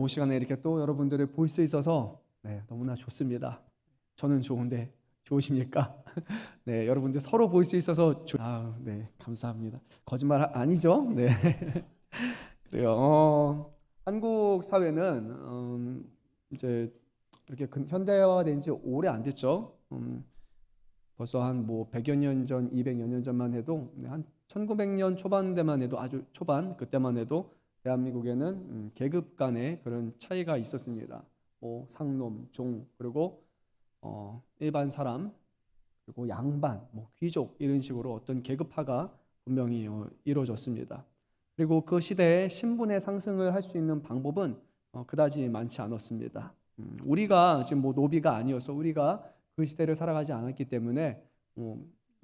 오후 시간에 이렇게 또 여러분들을 볼 수 있어서 너무나 좋습니다. 저는 좋은데 좋으십니까? 네, 여러분들 서로 볼 수 있어서 감사합니다. 거짓말 아니죠? 네. 그래요. 한국 사회는 이제 이렇게 현대화가 된 지 오래 안 됐죠. 벌써 한 100여 년 전, 200여 년 전만 해도 한 1900년 초반대만 해도 아주 초반 그때만 해도 대한민국에는 계급 간의 그런 차이가 있었습니다. 상놈, 종, 그리고 일반 사람, 그리고 양반, 귀족 이런 식으로 어떤 계급화가 분명히 이루어졌습니다. 그리고 그 시대에 신분의 상승을 할 수 있는 방법은 그다지 많지 않았습니다. 우리가 지금 노비가 아니어서 우리가 그 시대를 살아가지 않았기 때문에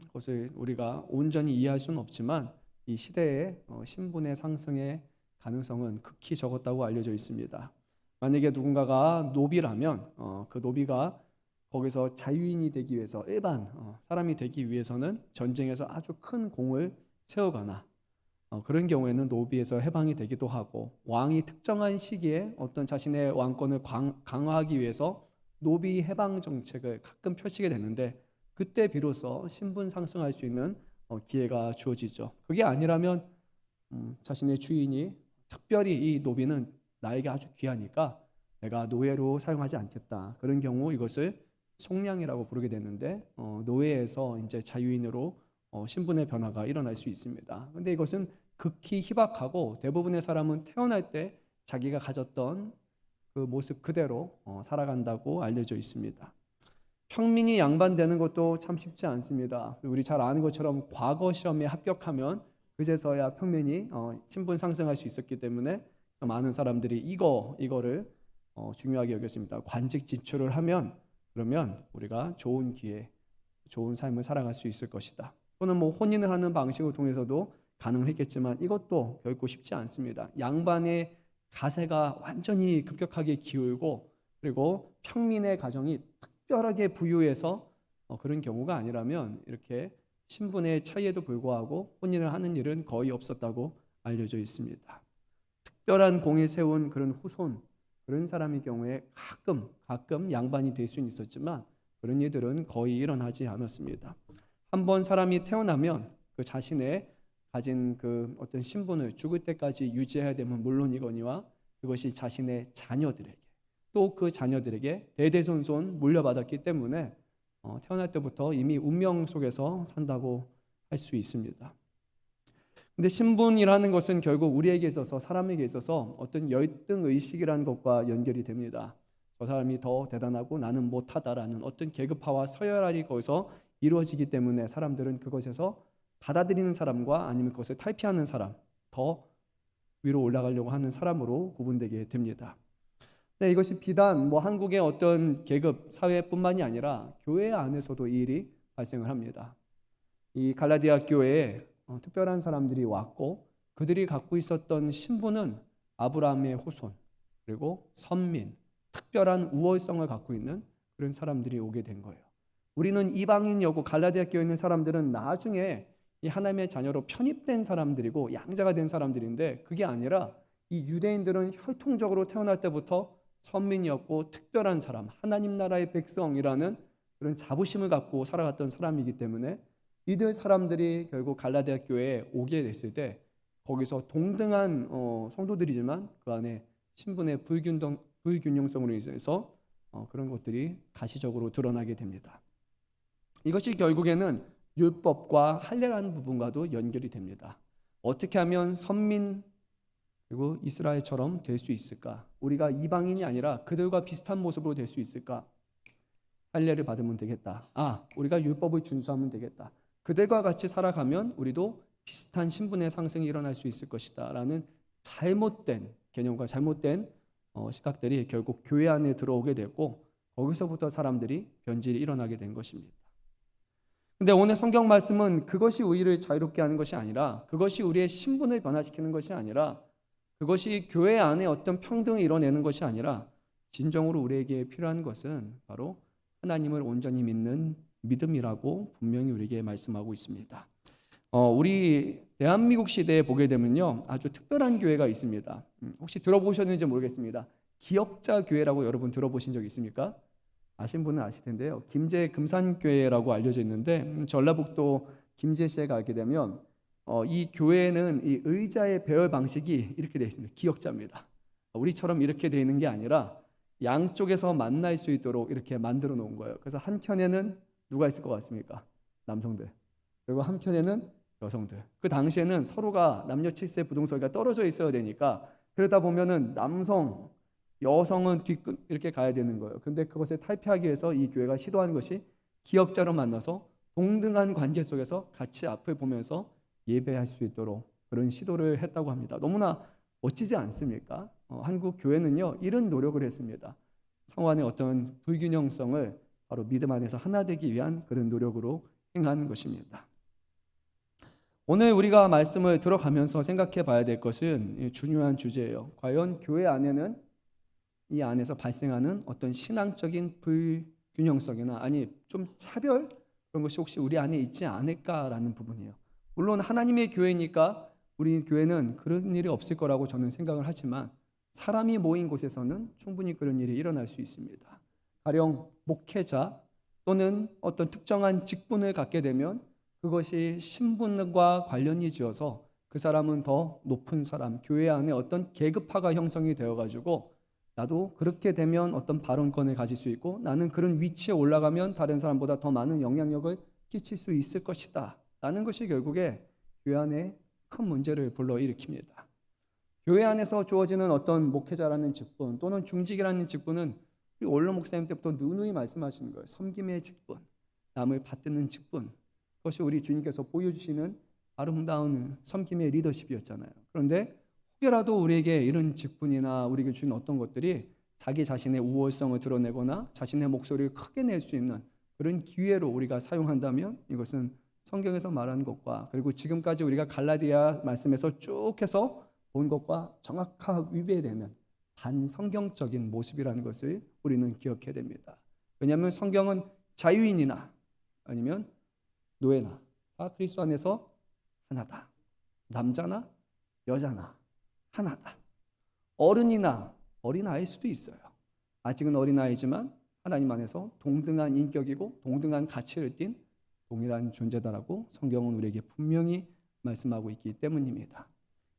그것을 우리가 온전히 이해할 수는 없지만 이 시대의 신분의 상승의 가능성은 극히 적었다고 알려져 있습니다. 만약에 누군가가 노비라면 그 노비가 거기서 자유인이 되기 위해서 일반 사람이 되기 위해서는 전쟁에서 아주 큰 공을 세우거나 그런 경우에는 노비에서 해방이 되기도 하고, 왕이 특정한 시기에 어떤 자신의 왕권을 강화하기 위해서 노비 해방 정책을 가끔 펼치게 되는데, 그때 비로소 신분 상승할 수 있는 기회가 주어지죠. 그게 아니라면 자신의 주인이 특별히 이 노비는 나에게 아주 귀하니까 내가 노예로 사용하지 않겠다, 그런 경우 이것을 속량이라고 부르게 되는데, 노예에서 이제 자유인으로 신분의 변화가 일어날 수 있습니다. 근데 이것은 극히 희박하고, 대부분의 사람은 태어날 때 자기가 가졌던 그 모습 그대로 살아간다고 알려져 있습니다. 평민이 양반되는 것도 참 쉽지 않습니다. 우리 잘 아는 것처럼 과거 시험에 합격하면 그제서야 평민이 신분 상승할 수 있었기 때문에 많은 사람들이 이거를 중요하게 여겼습니다. 관직 진출을 하면 그러면 우리가 좋은 기회, 좋은 삶을 살아갈 수 있을 것이다. 또는 혼인을 하는 방식을 통해서도 가능했겠지만 이것도 결코 쉽지 않습니다. 양반의 가세가 완전히 급격하게 기울고, 그리고 평민의 가정이 특별하게 부유해서 그런 경우가 아니라면 이렇게 신분의 차이에도 불구하고 혼인을 하는 일은 거의 없었다고 알려져 있습니다. 특별한 공을 세운 그런 후손, 그런 사람의 경우에 가끔 양반이 될 수는 있었지만 그런 일들은 거의 일어나지 않았습니다. 한번 사람이 태어나면 그 자신의 가진 그 어떤 신분을 죽을 때까지 유지해야 되면 물론이거니와 그것이 자신의 자녀들에게, 또 그 자녀들에게 대대손손 물려받았기 때문에 태어날 때부터 이미 운명 속에서 산다고 할 수 있습니다. 근데 신분이라는 것은 결국 우리에게 있어서, 사람에게 있어서 어떤 열등 의식이라는 것과 연결이 됩니다. 저 사람이 더 대단하고 나는 못하다라는 어떤 계급화와 서열화이 거기서 이루어지기 때문에 사람들은 그것에서 받아들이는 사람과 아니면 그것을 탈피하는 사람, 더 위로 올라가려고 하는 사람으로 구분되게 됩니다. 네, 이것이 비단 한국의 어떤 계급 사회뿐만이 아니라 교회 안에서도 이 일이 발생을 합니다. 이 갈라디아 교회에 특별한 사람들이 왔고, 그들이 갖고 있었던 신분은 아브라함의 후손, 그리고 선민, 특별한 우월성을 갖고 있는 그런 사람들이 오게 된 거예요. 우리는 이방인이었고 갈라디아 교회에 있는 사람들은 나중에 이 하나님의 자녀로 편입된 사람들이고 양자가 된 사람들인데, 그게 아니라 이 유대인들은 혈통적으로 태어날 때부터 선민이었고 특별한 사람, 하나님 나라의 백성이라는 그런 자부심을 갖고 살아갔던 사람이기 때문에 이들 사람들이 결국 갈라디아 교회에 오게 됐을 때 거기서 동등한 성도들이지만 그 안에 신분의 불균형성으로 인해서 그런 것들이 가시적으로 드러나게 됩니다. 이것이 결국에는 율법과 할례라는 부분과도 연결이 됩니다. 어떻게 하면 선민 그리고 이스라엘처럼 될 수 있을까? 우리가 이방인이 아니라 그들과 비슷한 모습으로 될 수 있을까? 할례를 받으면 되겠다. 우리가 율법을 준수하면 되겠다. 그들과 같이 살아가면 우리도 비슷한 신분의 상승이 일어날 수 있을 것이다 라는 잘못된 개념과 잘못된 시각들이 결국 교회 안에 들어오게 됐고, 거기서부터 사람들이 변질이 일어나게 된 것입니다. 근데 오늘 성경 말씀은 그것이 우리를 자유롭게 하는 것이 아니라, 그것이 우리의 신분을 변화시키는 것이 아니라, 그것이 교회 안에 어떤 평등을 이뤄내는 것이 아니라, 진정으로 우리에게 필요한 것은 바로 하나님을 온전히 믿는 믿음이라고 분명히 우리에게 말씀하고 있습니다. 우리 대한민국 시대에 보게 되면요, 아주 특별한 교회가 있습니다. 혹시 들어보셨는지 모르겠습니다. 기역자 교회라고 여러분 들어보신 적 있습니까? 아신 분은 아실 텐데요. 김제 금산교회라고 알려져 있는데 전라북도 김제시에 가게 되면 이 교회는 이 의자의 배열 방식이 이렇게 되어 있습니다. 기역자입니다. 우리처럼 이렇게 되어 있는 게 아니라 양쪽에서 만날 수 있도록 이렇게 만들어 놓은 거예요. 그래서 한켠에는 누가 있을 것 같습니까? 남성들. 그리고 한켠에는 여성들. 그 당시에는 서로가 남녀 칠세 부동서가 떨어져 있어야 되니까 그러다 보면은 남성, 여성은 뒤끝 이렇게 가야 되는 거예요. 근데 그것을 탈피하기 위해서 이 교회가 시도하는 것이 기역자로 만나서 동등한 관계 속에서 같이 앞을 보면서 예배할 수 있도록 그런 시도를 했다고 합니다. 너무나 멋지지 않습니까? 한국 교회는요 이런 노력을 했습니다. 성안의 어떤 불균형성을 바로 믿음 안에서 하나 되기 위한 그런 노력으로 행하는 것입니다. 오늘 우리가 말씀을 들어가면서 생각해 봐야 될 것은 중요한 주제예요. 과연 교회 안에는 이 안에서 발생하는 어떤 신앙적인 불균형성이나 아니 좀 차별 그런 것이 혹시 우리 안에 있지 않을까라는 부분이에요. 물론 하나님의 교회니까 우리 교회는 그런 일이 없을 거라고 저는 생각을 하지만 사람이 모인 곳에서는 충분히 그런 일이 일어날 수 있습니다. 가령 목회자 또는 어떤 특정한 직분을 갖게 되면 그것이 신분과 관련이 지어서 그 사람은 더 높은 사람, 교회 안에 어떤 계급화가 형성이 되어가지고 나도 그렇게 되면 어떤 발언권을 가질 수 있고 나는 그런 위치에 올라가면 다른 사람보다 더 많은 영향력을 끼칠 수 있을 것이다 라는 것이 결국에 교회 안에 큰 문제를 불러일으킵니다. 교회 안에서 주어지는 어떤 목회자라는 직분 또는 중직이라는 직분은 원로 목사님 때부터 누누이 말씀하시는 거예요. 섬김의 직분, 남을 받드는 직분, 그것이 우리 주님께서 보여주시는 아름다운 섬김의 리더십이었잖아요. 그런데 혹여라도 우리에게 이런 직분이나 우리에게 주는 어떤 것들이 자기 자신의 우월성을 드러내거나 자신의 목소리를 크게 낼 수 있는 그런 기회로 우리가 사용한다면 이것은 성경에서 말하는 것과 그리고 지금까지 우리가 갈라디아 말씀에서 쭉 해서 본 것과 정확하게 위배되는 반성경적인 모습이라는 것을 우리는 기억해야 됩니다. 왜냐하면 성경은 자유인이나 아니면 노예나 다 그리스도 안에서 하나다. 남자나 여자나 하나다. 어른이나 어린아이일 수도 있어요. 아직은 어린아이지만 하나님 안에서 동등한 인격이고 동등한 가치를 띤 동일한 존재다라고 성경은 우리에게 분명히 말씀하고 있기 때문입니다.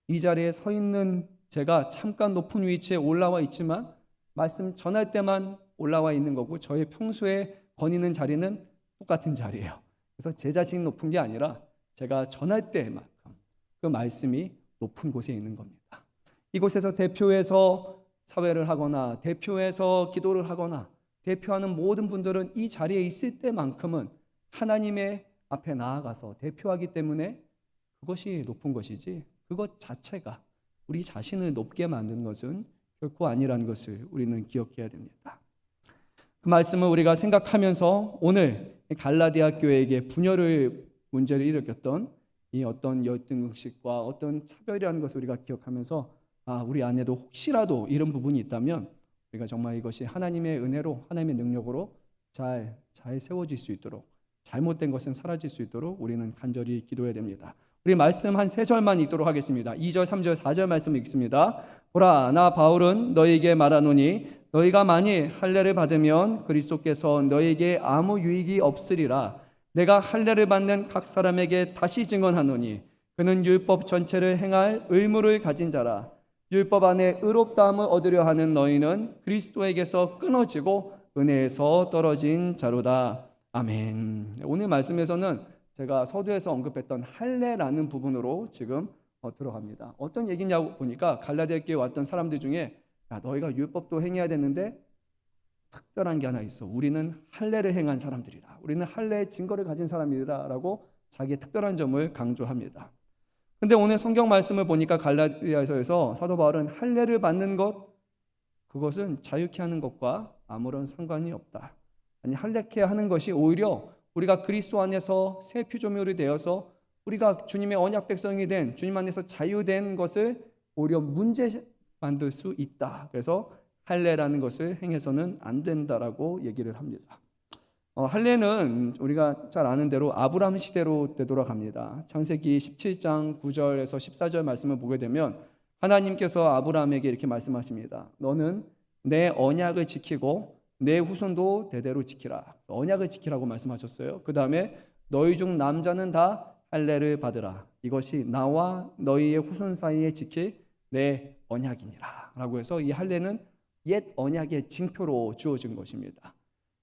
이 자리에 서 있는 제가 잠깐 높은 위치에 올라와 있지만 말씀 전할 때만 올라와 있는 거고 저의 평소에 거니는 자리는 똑같은 자리예요. 그래서 제 자신이 높은 게 아니라 제가 전할 때만큼 그 말씀이 높은 곳에 있는 겁니다. 이곳에서 대표해서 사회를 하거나 대표해서 기도를 하거나 대표하는 모든 분들은 이 자리에 있을 때만큼은 하나님의 앞에 나아가서 대표하기 때문에 그것이 높은 것이지 그것 자체가 우리 자신을 높게 만드는 것은 결코 아니라는 것을 우리는 기억해야 됩니다. 그 말씀을 우리가 생각하면서 오늘 갈라디아 교회에게 분열의 문제를 일으켰던 이 어떤 열등의식과 어떤 차별이라는 것을 우리가 기억하면서 우리 안에도 혹시라도 이런 부분이 있다면 우리가 정말 이것이 하나님의 은혜로 하나님의 능력으로 잘 세워질 수 있도록 잘못된 것은 사라질 수 있도록 우리는 간절히 기도해야 됩니다. 우리 말씀 한 3절만 읽도록 하겠습니다. 2절, 3절, 4절 말씀 읽습니다. 보라, 나 바울은 너희에게 말하노니 너희가 만일 할례를 받으면 그리스도께서 너희에게 아무 유익이 없으리라. 내가 할례를 받는 각 사람에게 다시 증언하노니 그는 율법 전체를 행할 의무를 가진 자라. 율법 안에 의롭다함을 얻으려 하는 너희는 그리스도에게서 끊어지고 은혜에서 떨어진 자로다. 아멘. 오늘 말씀에서는 제가 서두에서 언급했던 할례라는 부분으로 지금 들어갑니다. 어떤 얘기냐고 보니까 갈라디아 교회에 왔던 사람들 중에 너희가 율법도 행해야 되는데 특별한 게 하나 있어. 우리는 할례를 행한 사람들이다. 우리는 할례의 증거를 가진 사람이다 라고 자기의 특별한 점을 강조합니다. 근데 오늘 성경 말씀을 보니까 갈라디아서에서 사도 바울은 할례를 받는 것 그것은 자유케 하는 것과 아무런 상관이 없다. 아니 할례케 하는 것이 오히려 우리가 그리스도 안에서 새 피조물이 되어서 우리가 주님의 언약 백성이 된 주님 안에서 자유된 것을 오히려 문제 만들 수 있다. 그래서 할례라는 것을 행해서는 안 된다라고 얘기를 합니다. 할례는 우리가 잘 아는 대로 아브라함 시대로 되돌아갑니다. 창세기 17장 9절에서 14절 말씀을 보게 되면 하나님께서 아브라함에게 이렇게 말씀하십니다. 너는 내 언약을 지키고 내 후손도 대대로 지키라. 언약을 지키라고 말씀하셨어요. 그 다음에 너희 중 남자는 다 할례를 받으라. 이것이 나와 너희의 후손 사이에 지킬 내 언약이니라 라고 해서 이 할례는 옛 언약의 징표로 주어진 것입니다.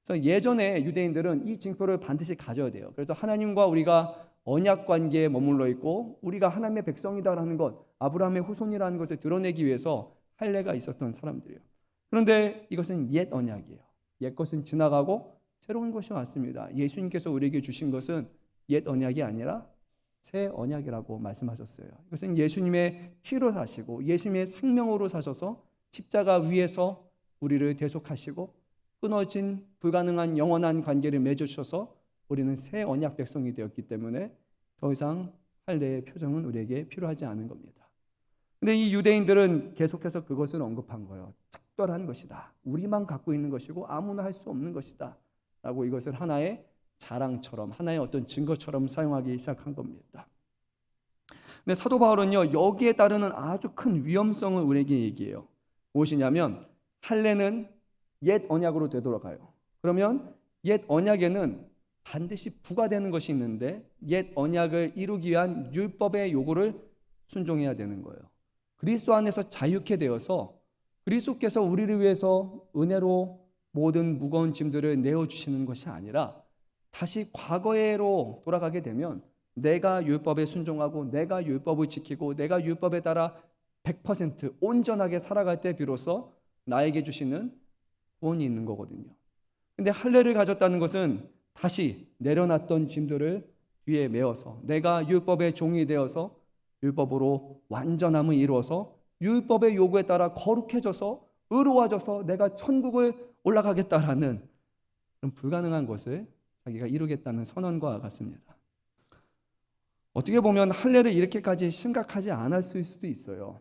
그래서 예전에 유대인들은 이 징표를 반드시 가져야 돼요. 그래서 하나님과 우리가 언약 관계에 머물러 있고 우리가 하나님의 백성이다라는 것, 아브라함의 후손이라는 것을 드러내기 위해서 할례가 있었던 사람들이에요. 그런데 이것은 옛 언약이에요. 옛 것은 지나가고 새로운 것이 왔습니다. 예수님께서 우리에게 주신 것은 옛 언약이 아니라 새 언약이라고 말씀하셨어요. 이것은 예수님의 피로 사시고 예수님의 생명으로 사셔서 십자가 위에서 우리를 대속하시고 끊어진 불가능한 영원한 관계를 맺어주셔서 우리는 새 언약 백성이 되었기 때문에 더 이상 할례의 표정은 우리에게 필요하지 않은 겁니다. 근데 이 유대인들은 계속해서 그것을 언급한 거예요. 특별한 것이다. 우리만 갖고 있는 것이고 아무나 할 수 없는 것이다. 라고 이것을 하나의 자랑처럼, 하나의 어떤 증거처럼 사용하기 시작한 겁니다. 근데 사도 바울은요, 여기에 따르는 아주 큰 위험성을 우리에게 얘기해요. 무엇이냐면 할례는 옛 언약으로 되돌아가요. 그러면 옛 언약에는 반드시 부과되는 것이 있는데 옛 언약을 이루기 위한 율법의 요구를 순종해야 되는 거예요. 그리스도 안에서 자유케 되어서 그리스도께서 우리를 위해서 은혜로 모든 무거운 짐들을 내어주시는 것이 아니라 다시 과거로 돌아가게 되면 내가 율법에 순종하고 내가 율법을 지키고 내가 율법에 따라 100% 온전하게 살아갈 때 비로소 나에게 주시는 구원이 있는 거거든요. 근데 할례를 가졌다는 것은 다시 내려놨던 짐들을 뒤에 메어서 내가 율법의 종이 되어서 율법으로 완전함을 이루어서 율법의 요구에 따라 거룩해져서 의로워져서 내가 천국을 올라가겠다라는 그런 불가능한 것을 자기가 이루겠다는 선언과 같습니다. 어떻게 보면 할례를 이렇게까지 심각하지 않았을 수도 있어요.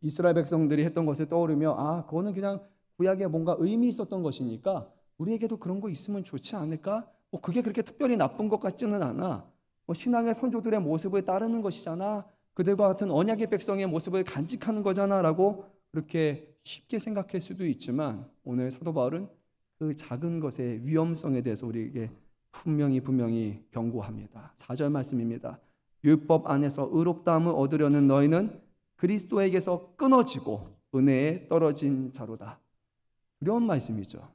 이스라엘 백성들이 했던 것을 떠오르며 그거는 그냥 구약에 뭔가 의미 있었던 것이니까 우리에게도 그런 거 있으면 좋지 않을까? 그게 그렇게 특별히 나쁜 것 같지는 않아. 신앙의 선조들의 모습을 따르는 것이잖아. 그들과 같은 언약의 백성의 모습을 간직하는 거잖아 라고 그렇게 쉽게 생각할 수도 있지만 오늘 사도 바울은 그 작은 것의 위험성에 대해서 우리에게 분명히 경고합니다. 4절 말씀입니다. 율법 안에서 의롭다함을 얻으려는 너희는 그리스도에게서 끊어지고 은혜에 떨어진 자로다. 두려운 말씀이죠.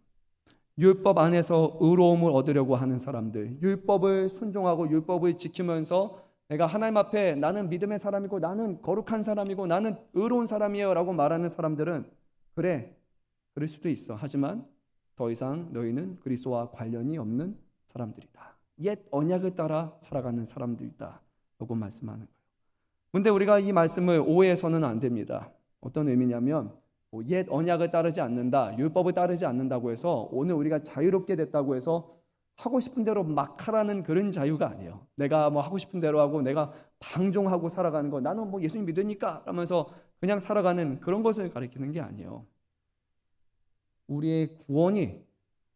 율법 안에서 의로움을 얻으려고 하는 사람들, 율법을 순종하고 율법을 지키면서 내가 하나님 앞에 나는 믿음의 사람이고 나는 거룩한 사람이고 나는 의로운 사람이에요 라고 말하는 사람들은 그래, 그럴 수도 있어. 하지만 더 이상 너희는 그리스도와 관련이 없는 사람들이다. 옛 언약을 따라 살아가는 사람들이다 라고 말씀하는 거예요. 그런데 우리가 이 말씀을 오해해서는 안 됩니다. 어떤 의미냐면 옛 언약을 따르지 않는다, 율법을 따르지 않는다고 해서 오늘 우리가 자유롭게 됐다고 해서 하고 싶은 대로 막 하라는 그런 자유가 아니에요. 내가 하고 싶은 대로 하고 내가 방종하고 살아가는 거, 나는 예수님 믿으니까 하면서 그냥 살아가는 그런 것을 가리키는 게 아니에요. 우리의 구원이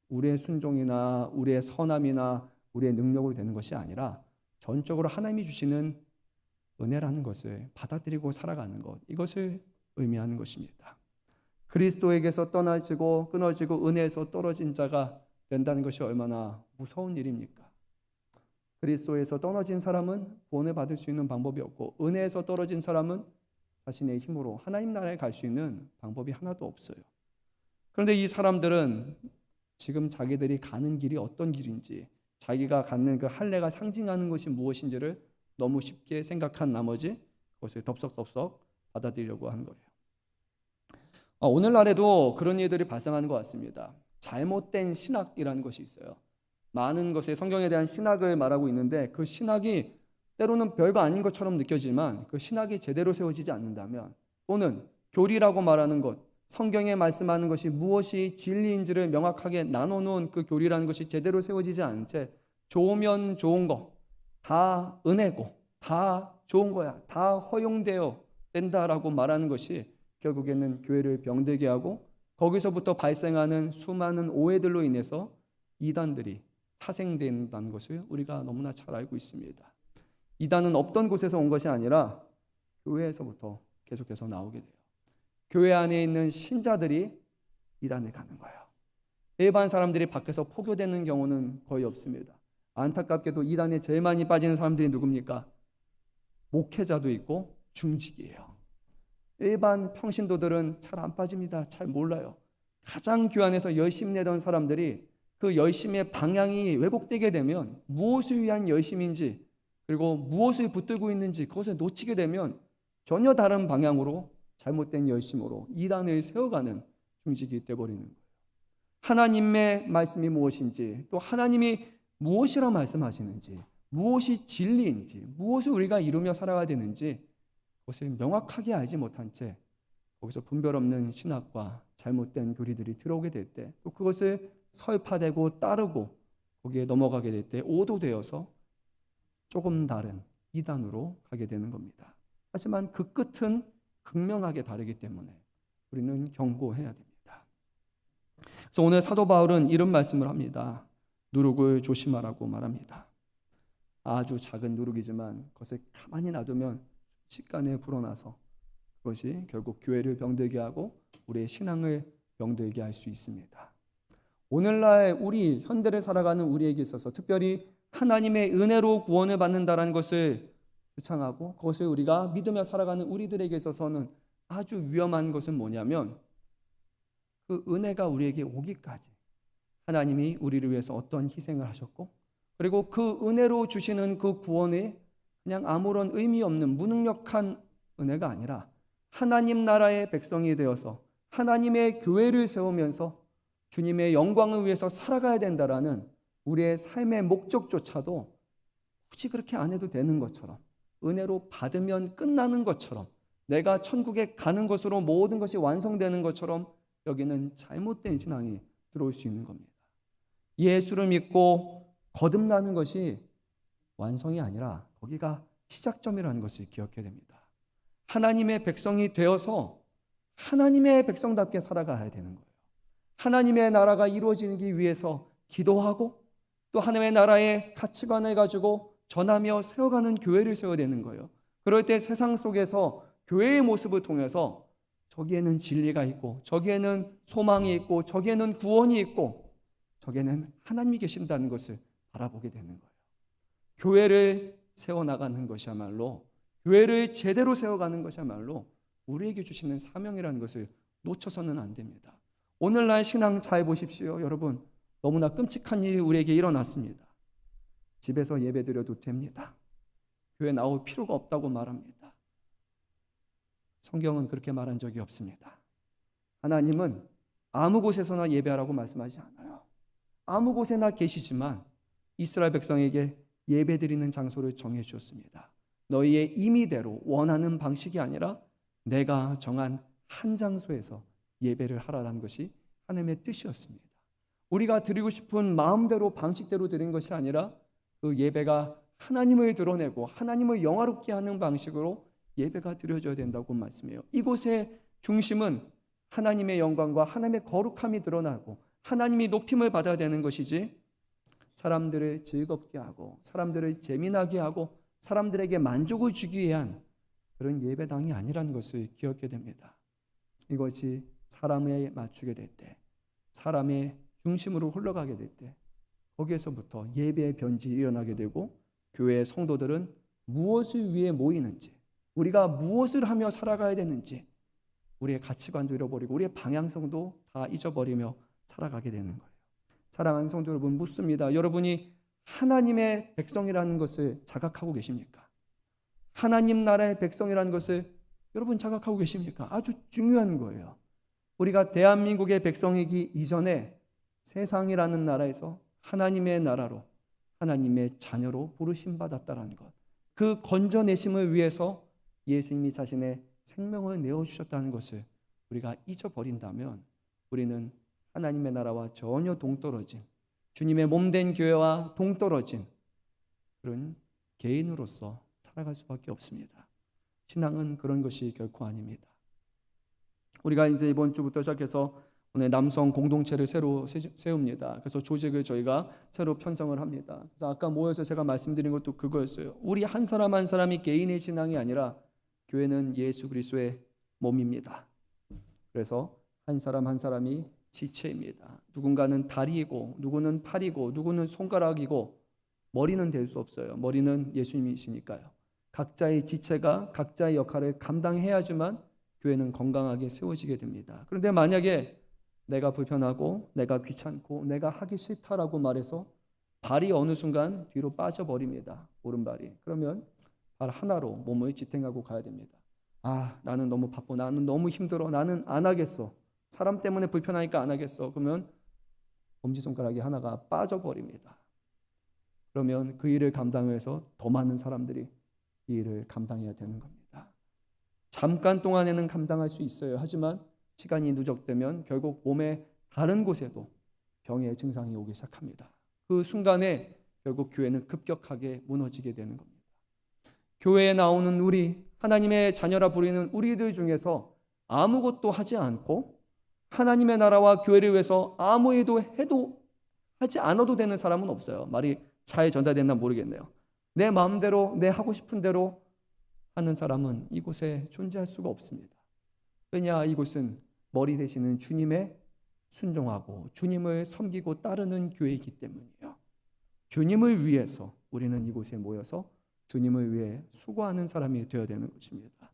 우리의 순종이나 우리의 선함이나 우리의 능력으로 되는 것이 아니라 전적으로 하나님이 주시는 은혜라는 것을 받아들이고 살아가는 것, 이것을 의미하는 것입니다. 그리스도에게서 떠나지고 끊어지고 은혜에서 떨어진 자가 된다는 것이 얼마나 무서운 일입니까? 그리스도에서 떨어진 사람은 구원을 받을 수 있는 방법이 없고 은혜에서 떨어진 사람은 자신의 힘으로 하나님 나라에 갈 수 있는 방법이 하나도 없어요. 그런데 이 사람들은 지금 자기들이 가는 길이 어떤 길인지, 자기가 갖는 그 할례가 상징하는 것이 무엇인지를 너무 쉽게 생각한 나머지 그것을 덥석덥석 받아들이려고 한 거예요. 오늘날에도 그런 일들이 발생하는 것 같습니다. 잘못된 신학이라는 것이 있어요. 많은 것에 성경에 대한 신학을 말하고 있는데 그 신학이 때로는 별거 아닌 것처럼 느껴지만 그 신학이 제대로 세워지지 않는다면, 또는 교리라고 말하는 것, 성경에 말씀하는 것이 무엇이 진리인지를 명확하게 나눠놓은 그 교리라는 것이 제대로 세워지지 않은 채 좋으면 좋은 거, 다 은혜고 다 좋은 거야, 다 허용되어 된다라고 말하는 것이 결국에는 교회를 병들게 하고 거기서부터 발생하는 수많은 오해들로 인해서 이단들이 파생된다는 것을 우리가 너무나 잘 알고 있습니다. 이단은 없던 곳에서 온 것이 아니라 교회에서부터 계속해서 나오게 돼요. 교회 안에 있는 신자들이 이단에 가는 거예요. 일반 사람들이 밖에서 포교되는 경우는 거의 없습니다. 안타깝게도 이단에 제일 많이 빠지는 사람들이 누굽니까? 목회자도 있고 중직이에요. 일반 평신도들은 잘 안 빠집니다. 잘 몰라요. 가장 교환해서 열심히 내던 사람들이 그 열심의 방향이 왜곡되게 되면 무엇을 위한 열심인지, 그리고 무엇을 붙들고 있는지 그것을 놓치게 되면 전혀 다른 방향으로 잘못된 열심으로 이단을 세워가는 중직이 되어버리는 거예요. 하나님의 말씀이 무엇인지, 또 하나님이 무엇이라 말씀하시는지, 무엇이 진리인지, 무엇을 우리가 이루며 살아가야 되는지 그것을 명확하게 알지 못한 채 거기서 분별 없는 신학과 잘못된 교리들이 들어오게 될 때, 또 그것을 설파되고 따르고 거기에 넘어가게 될 때 오도되어서 조금 다른 이단으로 가게 되는 겁니다. 하지만 그 끝은 극명하게 다르기 때문에 우리는 경고해야 됩니다. 그래서 오늘 사도 바울은 이런 말씀을 합니다. 누룩을 조심하라고 말합니다. 아주 작은 누룩이지만 그것을 가만히 놔두면 순식간에 불어나서 그것이 결국 교회를 병들게 하고 우리의 신앙을 병들게 할 수 있습니다. 오늘날 우리 현대를 살아가는 우리에게 있어서 특별히 하나님의 은혜로 구원을 받는다는 것을 주창하고 그것을 우리가 믿으며 살아가는 우리들에게 있어서는 아주 위험한 것은 뭐냐면, 그 은혜가 우리에게 오기까지 하나님이 우리를 위해서 어떤 희생을 하셨고, 그리고 그 은혜로 주시는 그 구원이 그냥 아무런 의미 없는 무능력한 은혜가 아니라 하나님 나라의 백성이 되어서 하나님의 교회를 세우면서 주님의 영광을 위해서 살아가야 된다라는 우리의 삶의 목적조차도 굳이 그렇게 안 해도 되는 것처럼, 은혜로 받으면 끝나는 것처럼, 내가 천국에 가는 것으로 모든 것이 완성되는 것처럼 여기는 잘못된 신앙이 들어올 수 있는 겁니다. 예수를 믿고 거듭나는 것이 완성이 아니라 거기가 시작점이라는 것을 기억해야 됩니다. 하나님의 백성이 되어서 하나님의 백성답게 살아가야 되는 거예요. 하나님의 나라가 이루어지기 위해서 기도하고 또 하나님의 나라의 가치관을 가지고 전하며 세워가는 교회를 세워야 되는 거예요. 그럴 때 세상 속에서 교회의 모습을 통해서 저기에는 진리가 있고, 저기에는 소망이 있고, 저기에는 구원이 있고, 저기에는 하나님이 계신다는 것을 바라보게 되는 거예요. 교회를 세워나가는 것이야말로, 교회를 제대로 세워가는 것이야말로 우리에게 주시는 사명이라는 것을 놓쳐서는 안 됩니다. 오늘날 신앙 잘 보십시오. 여러분, 너무나 끔찍한 일이 우리에게 일어났습니다. 집에서 예배드려도 됩니다. 교회 나올 필요가 없다고 말합니다. 성경은 그렇게 말한 적이 없습니다. 하나님은 아무 곳에서나 예배하라고 말씀하지 않아요. 아무 곳에나 계시지만 이스라엘 백성에게 예배드리는 장소를 정해 주었습니다. 너희의 임의대로 원하는 방식이 아니라 내가 정한 한 장소에서 예배를 하라는 것이 하나님의 뜻이었습니다. 우리가 드리고 싶은 마음대로 방식대로 드리는 것이 아니라 그 예배가 하나님을 드러내고 하나님을 영화롭게 하는 방식으로 예배가 드려져야 된다고 말씀해요. 이곳의 중심은 하나님의 영광과 하나님의 거룩함이 드러나고 하나님이 높임을 받아야 되는 것이지, 사람들을 즐겁게 하고 사람들을 재미나게 하고 사람들에게 만족을 주기 위한 그런 예배당이 아니라는 것을 기억해야 됩니다. 이것이 사람에 맞추게 될 때, 사람의 중심으로 흘러가게 될 때, 거기에서부터 예배의 변질이 일어나게 되고 교회의 성도들은 무엇을 위해 모이는지, 우리가 무엇을 하며 살아가야 되는지 우리의 가치관도 잃어버리고 우리의 방향성도 다 잊어버리며 살아가게 되는 거예요. 사랑하는 성도 여러분, 묻습니다. 여러분이 하나님의 백성이라는 것을 자각하고 계십니까? 하나님 나라의 백성이라는 것을 여러분 자각하고 계십니까? 아주 중요한 거예요. 우리가 대한민국의 백성이기 이전에 세상이라는 나라에서 하나님의 나라로, 하나님의 자녀로 부르심 받았다는 것, 그 건져내심을 위해서 예수님이 자신의 생명을 내어주셨다는 것을 우리가 잊어버린다면 우리는 하나님의 나라와 전혀 동떨어진, 주님의 몸된 교회와 동떨어진 그런 개인으로서 살아갈 수밖에 없습니다. 신앙은 그런 것이 결코 아닙니다. 우리가 이제 이번 주부터 시작해서 오늘 남성 공동체를 새로 세웁니다. 그래서 조직을 저희가 새로 편성을 합니다. 그래서 아까 모여서 제가 말씀드린 것도 그거였어요. 우리 한 사람 한 사람이 개인의 신앙이 아니라 교회는 예수 그리스도의 몸입니다. 그래서 한 사람 한 사람이 지체입니다. 누군가는 다리이고 누구는 팔이고 누구는 손가락이고 머리는 될 수 없어요. 머리는 예수님이시니까요. 각자의 지체가 각자의 역할을 감당해야지만 교회는 건강하게 세워지게 됩니다. 그런데 만약에 내가 불편하고 내가 귀찮고 내가 하기 싫다라고 말해서 발이 어느 순간 뒤로 빠져버립니다. 오른발이. 그러면 발 하나로 몸을 지탱하고 가야 됩니다. 나는 너무 바빠. 나는 너무 힘들어. 나는 안 하겠어. 사람 때문에 불편하니까 안 하겠어. 그러면 엄지손가락이 하나가 빠져버립니다. 그러면 그 일을 감당해서 더 많은 사람들이 이 일을 감당해야 되는 겁니다. 잠깐 동안에는 감당할 수 있어요. 하지만 시간이 누적되면 결국 몸의 다른 곳에도 병의 증상이 오기 시작합니다. 그 순간에 결국 교회는 급격하게 무너지게 되는 겁니다. 교회에 나오는 우리, 하나님의 자녀라 부리는 우리들 중에서 아무것도 하지 않고 하나님의 나라와 교회를 위해서 아무 일도 해도 하지 않아도 되는 사람은 없어요. 말이 잘 전달됐나 모르겠네요. 내 마음대로 내 하고 싶은 대로 하는 사람은 이곳에 존재할 수가 없습니다. 왜냐, 이곳은 머리 되시는 주님의 순종하고 주님을 섬기고 따르는 교회이기 때문이에요. 주님을 위해서 우리는 이곳에 모여서 주님을 위해 수고하는 사람이 되어야 되는 것입니다.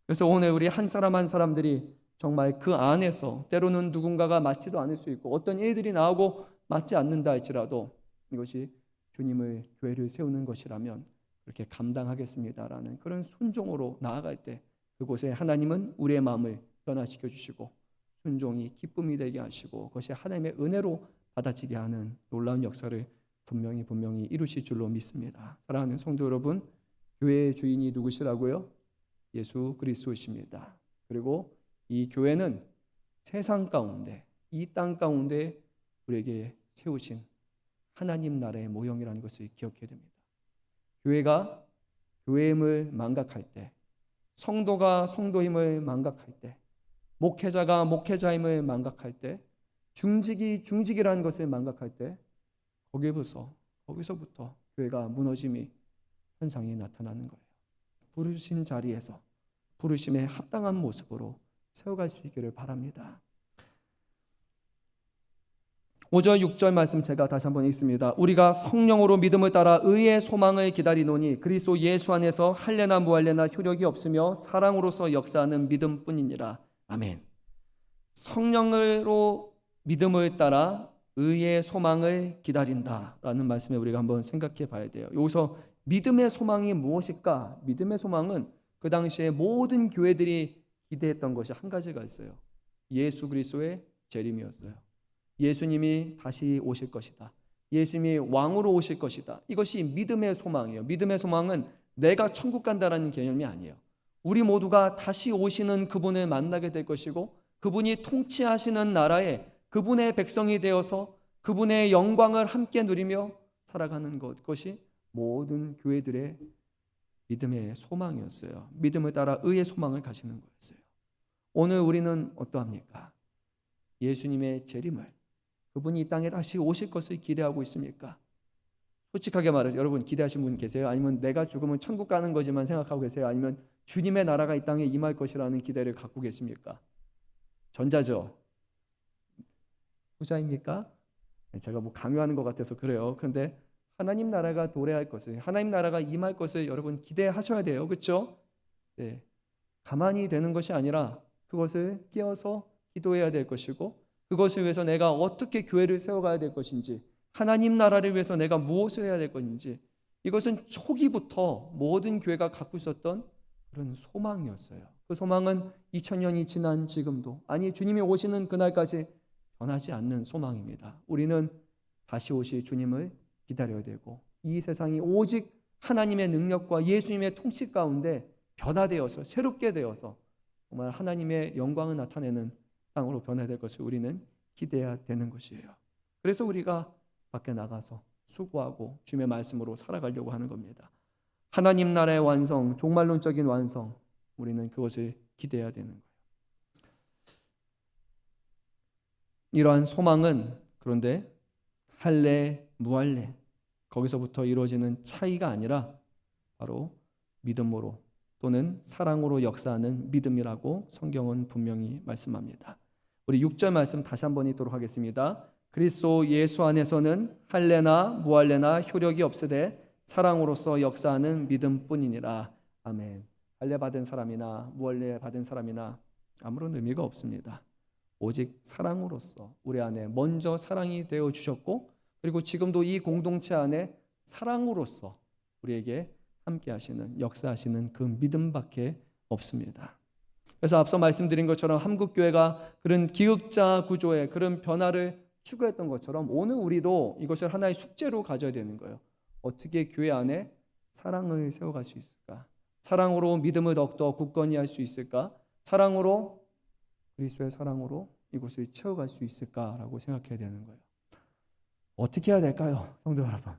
그래서 오늘 우리 한 사람 한 사람들이 정말 그 안에서 때로는 누군가가 맞지도 않을 수 있고 어떤 일들이 나오고 맞지 않는다 할지라도 이것이 주님의 교회를 세우는 것이라면 그렇게 감당하겠습니다라는 그런 순종으로 나아갈 때 그곳에 하나님은 우리의 마음을 변화시켜 주시고 순종이 기쁨이 되게 하시고 그것이 하나님의 은혜로 받아지게 하는 놀라운 역사를 분명히 이루실 줄로 믿습니다. 사랑하는 성도 여러분, 교회의 주인이 누구시라고요? 예수 그리스도이십니다. 그리고 이 교회는 세상 가운데, 이 땅 가운데 우리에게 세우신 하나님 나라의 모형이라는 것을 기억해야 됩니다. 교회가 교회임을 망각할 때, 성도가 성도임을 망각할 때, 목회자가 목회자임을 망각할 때, 중직이 중직이라는 것을 망각할 때 거기서부터 교회가 무너짐이 현상이 나타나는 거예요. 부르신 자리에서 부르심에 합당한 모습으로 세워갈 수 있기를 바랍니다. 5절 6절 말씀 제가 다시 한번 읽습니다. 우리가 성령으로 믿음을 따라 의의 소망을 기다리노니 그리스도 예수 안에서 할례나 무할례나 효력이 없으며 사랑으로서 역사하는 믿음뿐이니라. 아멘. 성령으로 믿음을 따라 의의 소망을 기다린다라는 말씀에 우리가 한번 생각해 봐야 돼요. 여기서 믿음의 소망이 무엇일까? 믿음의 소망은 그 당시에 모든 교회들이 기대했던 것이 한 가지가 있어요. 예수 그리스도의 재림이었어요. 예수님이 다시 오실 것이다. 예수님이 왕으로 오실 것이다. 이것이 믿음의 소망이에요. 믿음의 소망은 내가 천국 간다라는 개념이 아니에요. 우리 모두가 다시 오시는 그분을 만나게 될 것이고 그분이 통치하시는 나라에 그분의 백성이 되어서 그분의 영광을 함께 누리며 살아가는 것, 그것이 모든 교회들의 믿음의 소망이었어요. 믿음을 따라 의의 소망을 가시는 거였어요. 오늘 우리는 어떠합니까? 예수님의 재림을, 그분이 이 땅에 다시 오실 것을 기대하고 있습니까? 솔직하게 말해서 여러분 기대하신 분 계세요? 아니면 내가 죽으면 천국 가는 거지만 생각하고 계세요? 아니면 주님의 나라가 이 땅에 임할 것이라는 기대를 갖고 계십니까? 전자죠. 후자입니까? 제가 강요하는 것 같아서 그래요. 그런데 하나님 나라가 도래할 것을, 하나님 나라가 임할 것을 여러분 기대하셔야 돼요. 그렇죠? 네. 가만히 되는 것이 아니라 그것을 끼어서 기도해야 될 것이고 그것을 위해서 내가 어떻게 교회를 세워가야 될 것인지, 하나님 나라를 위해서 내가 무엇을 해야 될 것인지, 이것은 초기부터 모든 교회가 갖고 있었던 그런 소망이었어요. 그 소망은 2000년이 지난 지금도, 아니 주님이 오시는 그날까지 변하지 않는 소망입니다. 우리는 다시 오실 주님을 기다려야 되고 이 세상이 오직 하나님의 능력과 예수님의 통치 가운데 변화되어서 새롭게 되어서 정말 하나님의 영광을 나타내는 땅으로 변화될 것을 우리는 기대해야 되는 것이에요. 그래서 우리가 밖에 나가서 수고하고 주님의 말씀으로 살아가려고 하는 겁니다. 하나님 나라의 완성, 종말론적인 완성, 우리는 그것을 기대해야 되는 거예요. 이러한 소망은 그런데 할례, 무할례 거기서부터 이루어지는 차이가 아니라 바로 믿음으로 또는 사랑으로 역사하는 믿음이라고 성경은 분명히 말씀합니다. 우리 6절 말씀 다시 한번 읽도록 하겠습니다. 그리스도 예수 안에서는 할례나 무할례나 효력이 없으되 사랑으로서 역사하는 믿음뿐이니라. 아멘. 할례 받은 사람이나 무할례 받은 사람이나 아무런 의미가 없습니다. 오직 사랑으로서 우리 안에 먼저 사랑이 되어 주셨고, 그리고 지금도 이 공동체 안에 사랑으로서 우리에게 함께 하시는, 역사하시는 그 믿음밖에 없습니다. 그래서 앞서 말씀드린 것처럼 한국교회가 그런 기역자 구조의 그런 변화를 추구했던 것처럼 오늘 우리도 이것을 하나의 숙제로 가져야 되는 거예요. 어떻게 교회 안에 사랑을 세워갈 수 있을까? 사랑으로 믿음을 더욱더 굳건히 할 수 있을까? 사랑으로, 그리스도의 사랑으로 이곳을 채워갈 수 있을까라고 생각해야 되는 거예요. 어떻게 해야 될까요, 성도 여러분?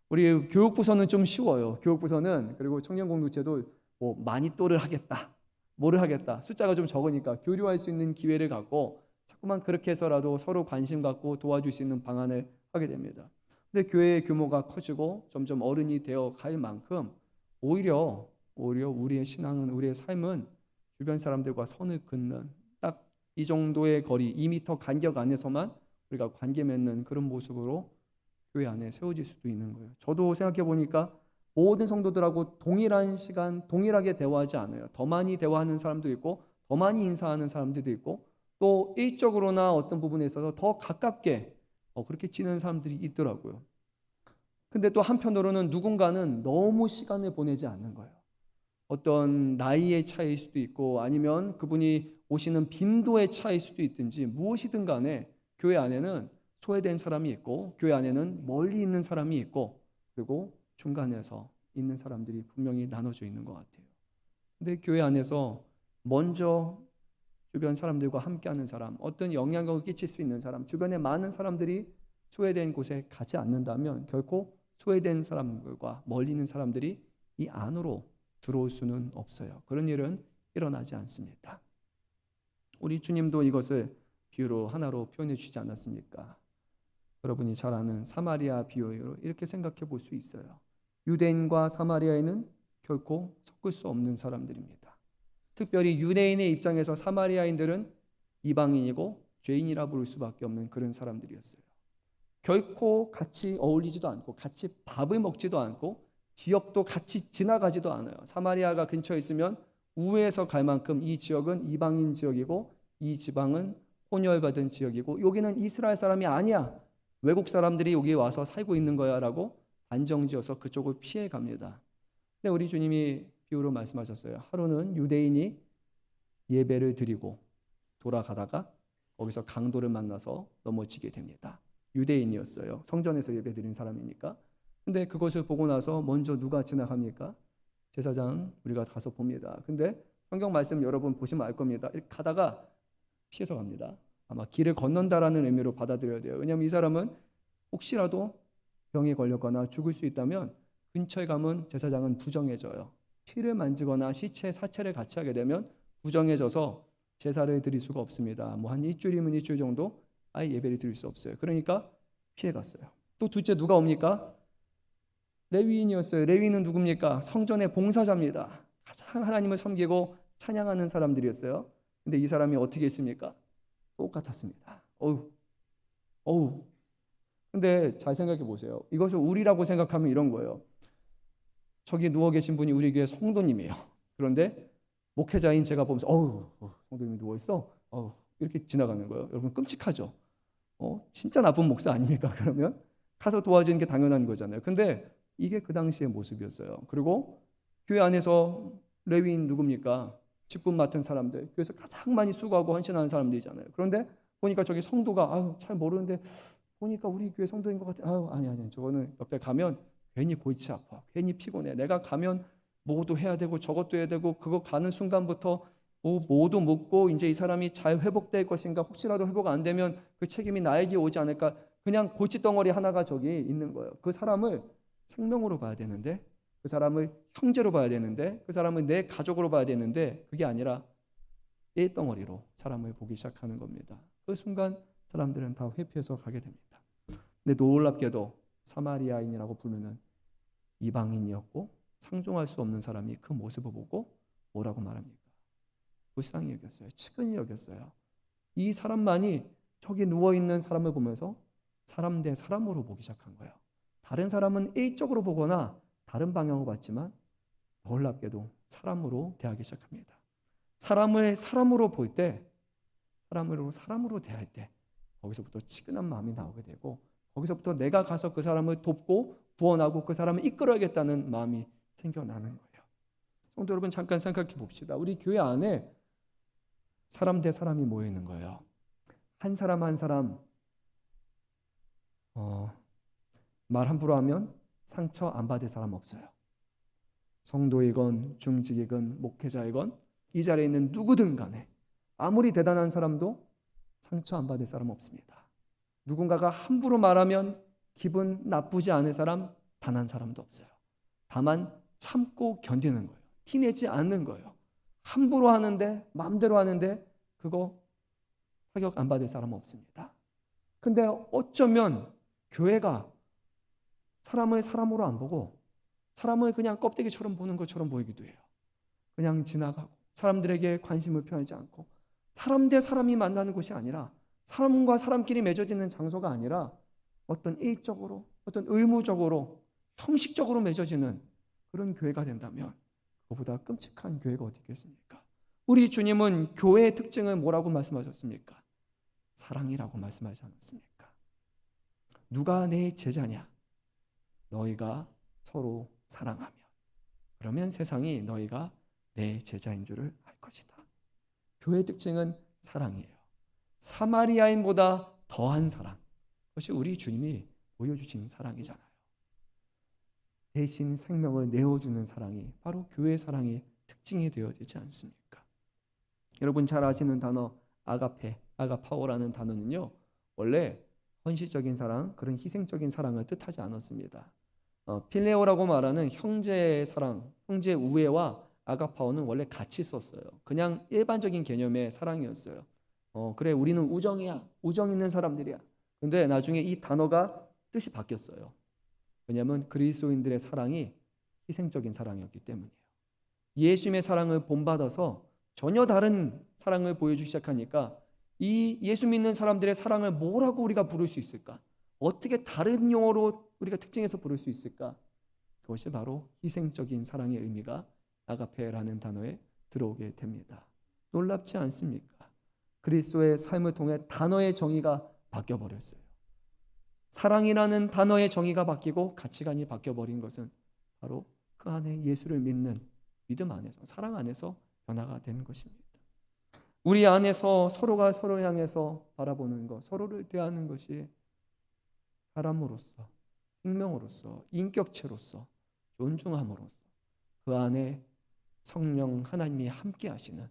우리 교육부서는 좀 쉬워요. 교육부서는, 그리고 청년공동체도 뭐 마니또를 하겠다, 뭐를 하겠다, 숫자가 좀 적으니까 교류할 수 있는 기회를 갖고 자꾸만 그렇게 해서라도 서로 관심 갖고 도와줄 수 있는 방안을 하게 됩니다. 근데 교회의 규모가 커지고 점점 어른이 되어 갈 만큼 오히려 우리의 신앙은, 우리의 삶은 주변 사람들과 선을 긋는 딱 이 정도의 거리, 2m 간격 안에서만 우리가 관계 맺는 그런 모습으로 교회 안에 세워질 수도 있는 거예요. 저도 생각해 보니까 모든 성도들하고 동일한 시간 동일하게 대화하지 않아요. 더 많이 대화하는 사람도 있고 더 많이 인사하는 사람들도 있고, 또 일적으로나 어떤 부분에 있어서 더 가깝게 그렇게 지내는 사람들이 있더라고요. 근데 또 한편으로는 누군가는 너무 시간을 보내지 않는 거예요. 어떤 나이의 차이일 수도 있고, 아니면 그분이 오시는 빈도의 차이일 수도 있든지, 무엇이든 간에 교회 안에는 소외된 사람이 있고, 교회 안에는 멀리 있는 사람이 있고, 그리고 중간에서 있는 사람들이 분명히 나눠져 있는 것 같아요. 근데 교회 안에서 먼저 주변 사람들과 함께하는 사람, 어떤 영향력을 끼칠 수 있는 사람, 주변에 많은 사람들이 소외된 곳에 가지 않는다면 결코 소외된 사람들과 멀리 있는 사람들이 이 안으로 들어올 수는 없어요. 그런 일은 일어나지 않습니다. 우리 주님도 이것을 비유로 하나로 표현해 주시지 않았습니까? 여러분이 잘 아는 사마리아 비유로 이렇게 생각해 볼 수 있어요. 유대인과 사마리아인은 결코 섞을 수 없는 사람들입니다. 특별히 유대인의 입장에서 사마리아인들은 이방인이고 죄인이라 부를 수밖에 없는 그런 사람들이었어요. 결코 같이 어울리지도 않고 같이 밥을 먹지도 않고 지역도 같이 지나가지도 않아요. 사마리아가 근처에 있으면 우회해서 갈 만큼 이 지역은 이방인 지역이고 이 지방은 혼혈받은 지역이고 여기는 이스라엘 사람이 아니야, 외국 사람들이 여기 와서 살고 있는 거야 라고 안정지어서 그쪽을 피해 갑니다. 근데 우리 주님이 비유로 말씀하셨어요. 하루는 유대인이 예배를 드리고 돌아가다가 거기서 강도를 만나서 넘어지게 됩니다. 유대인이었어요. 성전에서 예배 드린 사람이니까. 근데 그것을 보고 나서 먼저 누가 지나갑니까? 제사장, 우리가 가서 봅니다. 근데 성경 말씀 여러분 보시면 알 겁니다. 이렇게 가다가 피해서 갑니다. 아마 길을 건넌다라는 의미로 받아들여야 돼요. 왜냐하면 이 사람은 혹시라도 병에 걸렸거나 죽을 수 있다면 근처에 가면 제사장은 부정해져요. 피를 만지거나 시체, 사체를 같이 하게 되면 부정해져서 제사를 드릴 수가 없습니다. 뭐 한 일주일이면 일주일 정도 아예 예배를 드릴 수 없어요. 그러니까 피해갔어요. 또 둘째 누가 옵니까? 레위인이었어요. 레위인은 누굽니까? 성전의 봉사자입니다. 가장 하나님을 섬기고 찬양하는 사람들이었어요. 근데 이 사람이 어떻게 했습니까? 똑같았습니다. 어우. 근데 잘 생각해 보세요. 이것을 우리라고 생각하면 이런 거예요. 저기 누워 계신 분이 우리 교회 성도님이에요. 그런데 목회자인 제가 보면서 성도님이 누워있어? 이렇게 지나가는 거예요. 여러분 끔찍하죠? 진짜 나쁜 목사 아닙니까? 그러면 가서 도와주는 게 당연한 거잖아요. 근데 이게 그 당시의 모습이었어요. 그리고 교회 안에서 레위인 누굽니까? 직분 맡은 사람들, 교회에서 가장 많이 수고하고 헌신하는 사람들이잖아요. 그런데 보니까 저기 성도가 잘 모르는데 보니까 우리 교회 성도인 것 같아. 아니 저거는 옆에 가면 괜히 골치 아파, 괜히 피곤해. 내가 가면 뭐도 해야 되고 저것도 해야 되고, 그거 가는 순간부터 모두 묻고 이제 이 사람이 잘 회복될 것인가, 혹시라도 회복 안 되면 그 책임이 나에게 오지 않을까. 그냥 골칫덩어리 하나가 저기 있는 거예요. 그 사람을 생명으로 봐야 되는데, 그 사람을 형제로 봐야 되는데, 그 사람을 내 가족으로 봐야 되는데, 그게 아니라 떼덩어리로 사람을 보기 시작하는 겁니다. 그 순간 사람들은 다 회피해서 가게 됩니다. 근데 놀랍게도 사마리아인이라고 부르는 이방인이었고 상종할 수 없는 사람이 그 모습을 보고 뭐라고 말합니까? 불쌍히 여겼어요. 측은히 여겼어요. 이 사람만이 저기 누워있는 사람을 보면서 사람 대 사람으로 보기 시작한 거예요. 다른 사람은 A쪽으로 보거나 다른 방향으로 봤지만 놀랍게도 사람으로 대하기 시작합니다. 사람을 사람으로 볼 때, 사람으로 대할 때 거기서부터 치근한 마음이 나오게 되고, 거기서부터 내가 가서 그 사람을 돕고 구원하고 그 사람을 이끌어야겠다는 마음이 생겨나는 거예요. 성도 여러분, 잠깐 생각해 봅시다. 우리 교회 안에 사람 대 사람이 모여 있는 거예요. 한 사람 한 사람 말 함부로 하면 상처 안 받을 사람 없어요. 성도이건 중직이건 목회자이건 이 자리에 있는 누구든 간에 아무리 대단한 사람도 상처 안 받을 사람 없습니다. 누군가가 함부로 말하면 기분 나쁘지 않을 사람 단 한 사람도 없어요. 다만 참고 견디는 거예요. 티내지 않는 거예요. 함부로 하는데, 마음대로 하는데 그거 타격 안 받을 사람 없습니다. 근데 어쩌면 교회가 사람을 사람으로 안 보고 사람을 그냥 껍데기처럼 보는 것처럼 보이기도 해요. 그냥 지나가고 사람들에게 관심을 표하지 않고, 사람 대 사람이 만나는 곳이 아니라, 사람과 사람끼리 맺어지는 장소가 아니라 어떤 A적으로, 어떤 의무적으로, 형식적으로 맺어지는 그런 교회가 된다면 그보다 끔찍한 교회가 어디 있겠습니까? 우리 주님은 교회의 특징을 뭐라고 말씀하셨습니까? 사랑이라고 말씀하지 않았습니까? 누가 내 제자냐? 너희가 서로 사랑하며, 그러면 세상이 너희가 내 제자인 줄을 알 것이다. 교회의 특징은 사랑이에요. 사마리아인보다 더한 사랑, 그것이 우리 주님이 보여주신 사랑이잖아요. 대신 생명을 내어주는 사랑이 바로 교회의 사랑의 특징이 되어야 되지 않습니까? 여러분 잘 아시는 단어 아가페, 아가파오라는 단어는요, 원래 헌신적인 사랑, 그런 희생적인 사랑을 뜻하지 않았습니다. 필레오라고 말하는 형제의 사랑, 형제의 우애와 아가파오는 원래 같이 썼어요. 그냥 일반적인 개념의 사랑이었어요. 그래, 우리는 우정이야, 우정 있는 사람들이야. 근데 나중에 이 단어가 뜻이 바뀌었어요. 왜냐하면 그리스도인들의 사랑이 희생적인 사랑이었기 때문이에요. 예수님의 사랑을 본받아서 전혀 다른 사랑을 보여주기 시작하니까 이 예수 믿는 사람들의 사랑을 뭐라고 우리가 부를 수 있을까? 어떻게 다른 용어로 우리가 특징해서 부를 수 있을까? 그것이 바로 희생적인 사랑의 의미가 아가페라는 단어에 들어오게 됩니다. 놀랍지 않습니까? 그리스도의 삶을 통해 단어의 정의가 바뀌어버렸어요. 사랑이라는 단어의 정의가 바뀌고 가치관이 바뀌어버린 것은 바로 그 안에 예수를 믿는 믿음 안에서, 사랑 안에서 변화가 되는 것입니다. 우리 안에서 서로가 서로 향해서 바라보는 것, 서로를 대하는 것이 사람으로서, 생명으로서, 인격체로서, 존중함으로써 그 안에 성령 하나님이 함께 하시는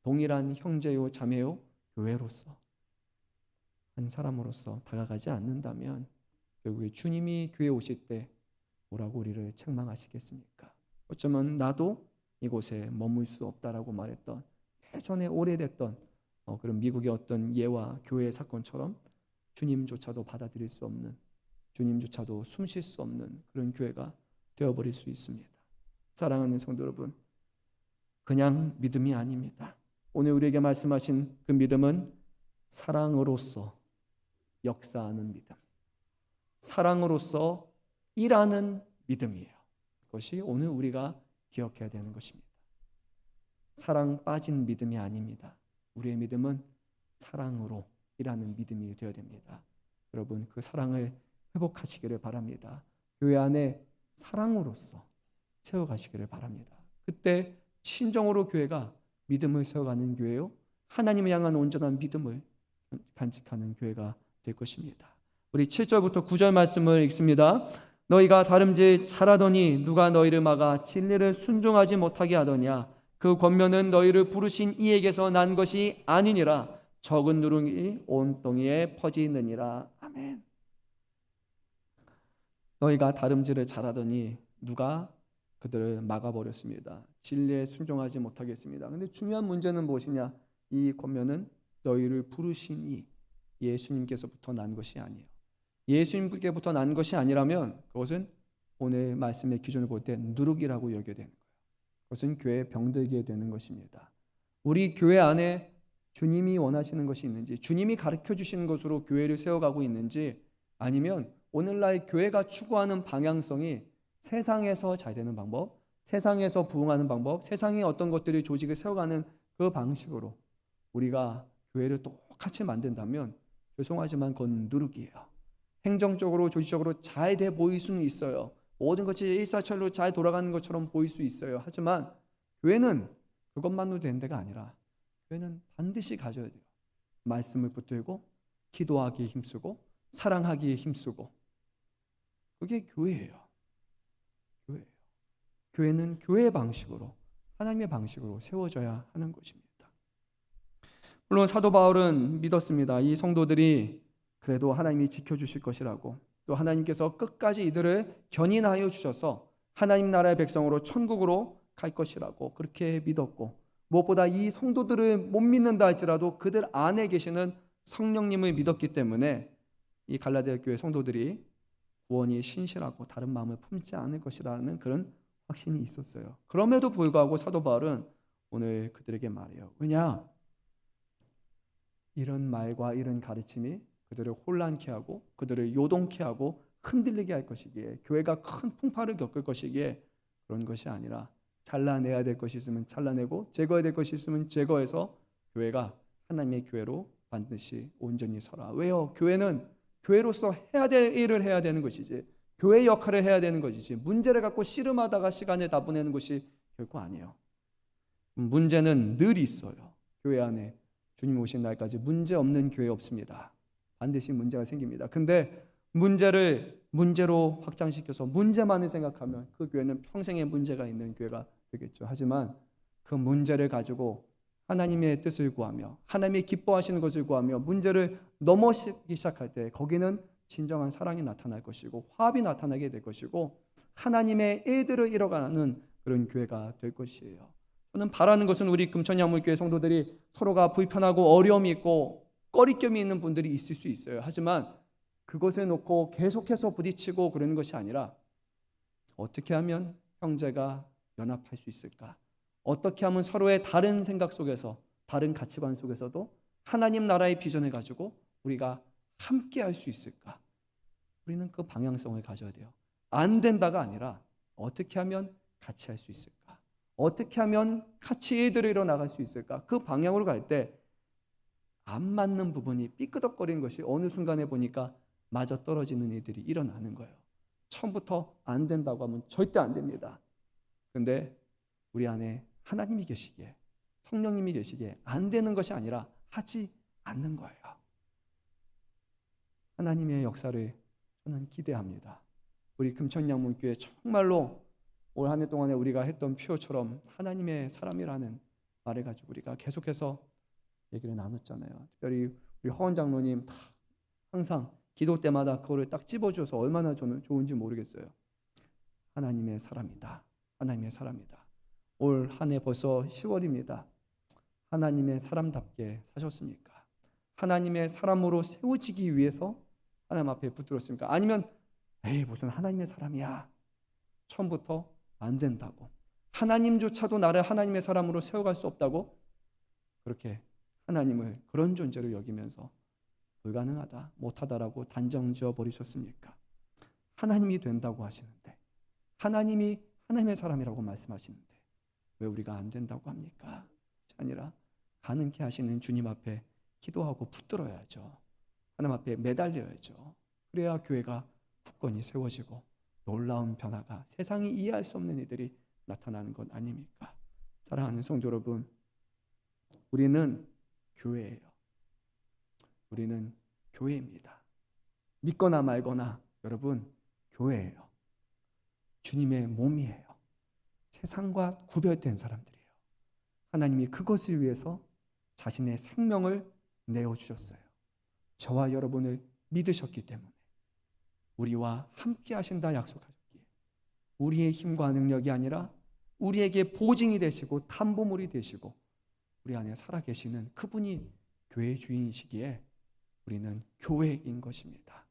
동일한 형제요 자매요 교회로서 한 사람으로서 다가가지 않는다면 결국에 주님이 교회에 오실 때 뭐라고 우리를 책망하시겠습니까? 어쩌면 나도 이곳에 머물 수 없다라고 말했던, 예전에 오래됐던 그런 미국의 어떤 예와 교회의 사건처럼 주님조차도 받아들일 수 없는, 주님조차도 숨 쉴 수 없는 그런 교회가 되어버릴 수 있습니다. 사랑하는 성도 여러분, 그냥 믿음이 아닙니다. 오늘 우리에게 말씀하신 그 믿음은 사랑으로서 역사하는 믿음, 사랑으로서 일하는 믿음이에요. 그것이 오늘 우리가 기억해야 되는 것입니다. 사랑 빠진 믿음이 아닙니다. 우리의 믿음은 사랑으로 일하는 믿음이 되어야 됩니다. 여러분 그 사랑을 회복하시기를 바랍니다. 교회 안에 사랑으로서 세워가시기를 바랍니다. 그때 친정으로 교회가 믿음을 세워가는 교회요, 하나님을 향한 온전한 믿음을 간직하는 교회가 될 것입니다. 우리 7절부터 9절 말씀을 읽습니다. 너희가 다름질 잘하더니 누가 너희를 막아 진리를 순종하지 못하게 하더냐? 그 권면은 너희를 부르신 이에게서 난 것이 아니니라. 적은 누룩이 온 땅에 퍼지느니라. 아멘. 너희가 다름질을 잘하더니 누가 그들을 막아버렸습니다. 진리에 순종하지 못하게 했습니다. 그런데 중요한 문제는 무엇이냐? 이 권면은 너희를 부르신 이 예수님께서부터 난 것이 아니에요. 예수님께부터 난 것이 아니라면 그것은 오늘 말씀의 기준을 볼 때 누룩이라고 여겨야 되는 거예요. 그것은 교회에 병들게 되는 것입니다. 우리 교회 안에 주님이 원하시는 것이 있는지, 주님이 가르쳐 주시는 것으로 교회를 세워가고 있는지, 아니면 오늘날 교회가 추구하는 방향성이 세상에서 잘 되는 방법, 세상에서 부흥하는 방법, 세상의 어떤 것들이 조직을 세워가는 그 방식으로 우리가 교회를 똑같이 만든다면 죄송하지만 그건 누룩이에요. 행정적으로 조직적으로 잘 돼 보일 수는 있어요. 모든 것이 일사천리로 잘 돌아가는 것처럼 보일 수 있어요. 하지만 교회는 그것만으로 되는 데가 아니라 교회는 반드시 가져야 돼요. 말씀을 붙들고 기도하기에 힘쓰고 사랑하기에 힘쓰고, 그게 교회예요. 교회예요. 교회는 교회의 방식으로, 하나님의 방식으로 세워져야 하는 것입니다. 물론 사도 바울은 믿었습니다. 이 성도들이 그래도 하나님이 지켜주실 것이라고, 또 하나님께서 끝까지 이들을 견인하여 주셔서 하나님 나라의 백성으로 천국으로 갈 것이라고 그렇게 믿었고, 무엇보다 이 성도들을 못 믿는다 할지라도 그들 안에 계시는 성령님을 믿었기 때문에 이 갈라디아 교회 성도들이 구원이 신실하고 다른 마음을 품지 않을 것이라는 그런 확신이 있었어요. 그럼에도 불구하고 사도 바울은 오늘 그들에게 말해요. 왜냐? 이런 말과 이런 가르침이 그들을 혼란케 하고 그들을 요동케 하고 흔들리게 할 것이기에, 교회가 큰 풍파를 겪을 것이기에 그런 것이 아니라 잘라내야 될 것이 있으면 잘라내고 제거해야 될 것이 있으면 제거해서 교회가 하나님의 교회로 반드시 온전히 서라. 왜요? 교회는 교회로서 해야 될 일을 해야 되는 것이지, 교회의 역할을 해야 되는 것이지, 문제를 갖고 씨름하다가 시간을 다 보내는 것이 결코 아니에요. 문제는 늘 있어요. 교회 안에 주님 오신 날까지 문제 없는 교회 없습니다. 반드시 문제가 생깁니다. 근데 문제를 문제로 확장시켜서 문제만을 생각하면 그 교회는 평생에 문제가 있는 교회가 되겠죠. 하지만 그 문제를 가지고 하나님의 뜻을 구하며 하나님이 기뻐하시는 것을 구하며 문제를 넘어서기 시작할 때 거기는 진정한 사랑이 나타날 것이고 화합이 나타나게 될 것이고 하나님의 일들을 이뤄가는 그런 교회가 될 것이에요. 저는 바라는 것은 우리 금천양물교회 성도들이 서로가 불편하고 어려움이 있고 꺼리낌이 있는 분들이 있을 수 있어요. 하지만 그것을 놓고 계속해서 부딪히고 그러는 것이 아니라 어떻게 하면 형제가 연합할 수 있을까? 어떻게 하면 서로의 다른 생각 속에서, 다른 가치관 속에서도 하나님 나라의 비전을 가지고 우리가 함께 할 수 있을까? 우리는 그 방향성을 가져야 돼요. 안 된다가 아니라 어떻게 하면 같이 할 수 있을까? 어떻게 하면 같이 일들을 이뤄나갈 수 있을까? 그 방향으로 갈 때 안 맞는 부분이 삐끄덕거리는 것이 어느 순간에 보니까 맞아떨어지는 일들이 일어나는 거예요. 처음부터 안 된다고 하면 절대 안 됩니다. 근데 우리 안에 하나님이 계시기에, 성령님이 계시기에 안 되는 것이 아니라 하지 않는 거예요. 하나님의 역사를 저는 기대합니다. 우리 금천양문교회 정말로 올 한 해 동안에 우리가 했던 표처럼 하나님의 사람이라는 말을 가지고 우리가 계속해서 얘기를 나눴잖아요. 특별히 우리 허원 장로님 항상 기도 때마다 그거를 딱 집어줘서 얼마나 저는 좋은지 모르겠어요. 하나님의 사람이다. 하나님의 사람이다. 올 한 해 벌써 10월입니다. 하나님의 사람답게 사셨습니까? 하나님의 사람으로 세워지기 위해서 하나님 앞에 붙들었습니까? 아니면 에이 무슨 하나님의 사람이야, 처음부터 안 된다고, 하나님조차도 나를 하나님의 사람으로 세워갈 수 없다고 그렇게 하나님을 그런 존재로 여기면서 불가능하다, 못하다라고 단정지어 버리셨습니까? 하나님이 된다고 하시는데, 하나님이 하나님의 사람이라고 말씀하시는데 왜 우리가 안 된다고 합니까? 아니라 가능케 하시는 주님 앞에 기도하고 붙들어야죠. 하나님 앞에 매달려야죠. 그래야 교회가 굳건히 세워지고 놀라운 변화가, 세상이 이해할 수 없는 일들이 나타나는 것 아닙니까? 사랑하는 성도 여러분, 우리는 교회예요. 우리는 교회입니다. 믿거나 말거나 여러분, 교회예요. 주님의 몸이에요. 세상과 구별된 사람들이에요. 하나님이 그것을 위해서 자신의 생명을 내어주셨어요. 저와 여러분을 믿으셨기 때문에, 우리와 함께 하신다 약속하셨기에, 우리의 힘과 능력이 아니라 우리에게 보증이 되시고 담보물이 되시고 우리 안에 살아계시는 그분이 교회의 주인이시기에 우리는 교회인 것입니다.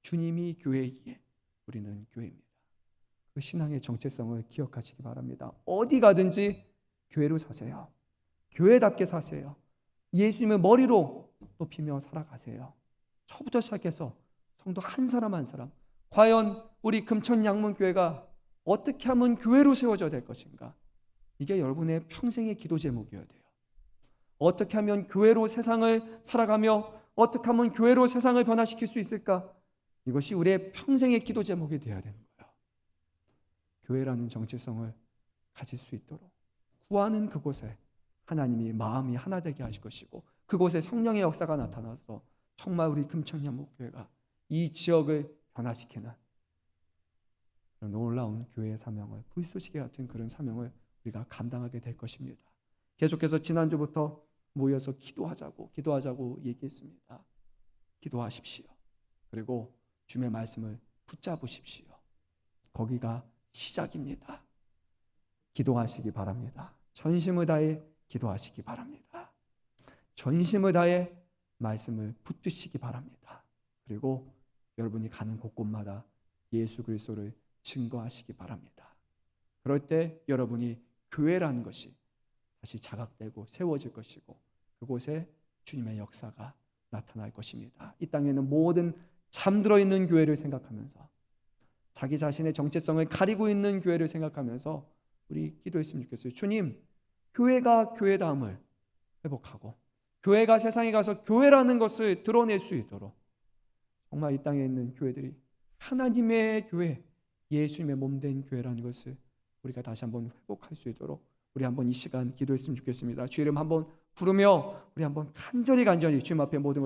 주님이 교회이기에 우리는 교회입니다. 그 신앙의 정체성을 기억하시기 바랍니다. 어디 가든지 교회로 사세요. 교회답게 사세요. 예수님의 머리로 높이며 살아가세요. 저부터 시작해서 성도 한 사람 한 사람, 과연 우리 금천양문교회가 어떻게 하면 교회로 세워져야 될 것인가? 이게 여러분의 평생의 기도 제목이어야 돼요. 어떻게 하면 교회로 세상을 살아가며 어떻게 하면 교회로 세상을 변화시킬 수 있을까? 이것이 우리의 평생의 기도 제목이 되어야 되는 거예요. 교회라는 정체성을 가질 수 있도록 구하는 그곳에 하나님이 마음이 하나 되게 하실 것이고, 그곳에 성령의 역사가 나타나서 정말 우리 금천양문교회가 이 지역을 변화시키는 그런 놀라운 교회의 사명을, 불쏘시개 같은 그런 사명을 우리가 감당하게 될 것입니다. 계속해서 지난주부터 모여서 기도하자고 얘기했습니다. 기도하십시오. 그리고 주님의 말씀을 붙잡으십시오. 거기가 시작입니다. 기도하시기 바랍니다. 전심을 다해 기도하시기 바랍니다. 전심을 다해 말씀을 붙드시기 바랍니다. 그리고 여러분이 가는 곳곳마다 예수 그리스도를 증거하시기 바랍니다. 그럴 때 여러분이 교회라는 것이 다시 자각되고 세워질 것이고, 그곳에 주님의 역사가 나타날 것입니다. 이 땅에는 모든 잠들어 있는 교회를 생각하면서, 자기 자신의 정체성을 가리고 있는 교회를 생각하면서 우리 기도했으면 좋겠어요. 주님, 교회가 교회다움을 회복하고 교회가 세상에 가서 교회라는 것을 드러낼 수 있도록 정말 이 땅에 있는 교회들이 하나님의 교회, 예수님의 몸된 교회라는 것을 우리가 다시 한번 회복할 수 있도록 우리 한번 이 시간 기도했으면 좋겠습니다. 주의 이름 한번 부르며 우리 한번 간절히 주님 앞에 모든 것을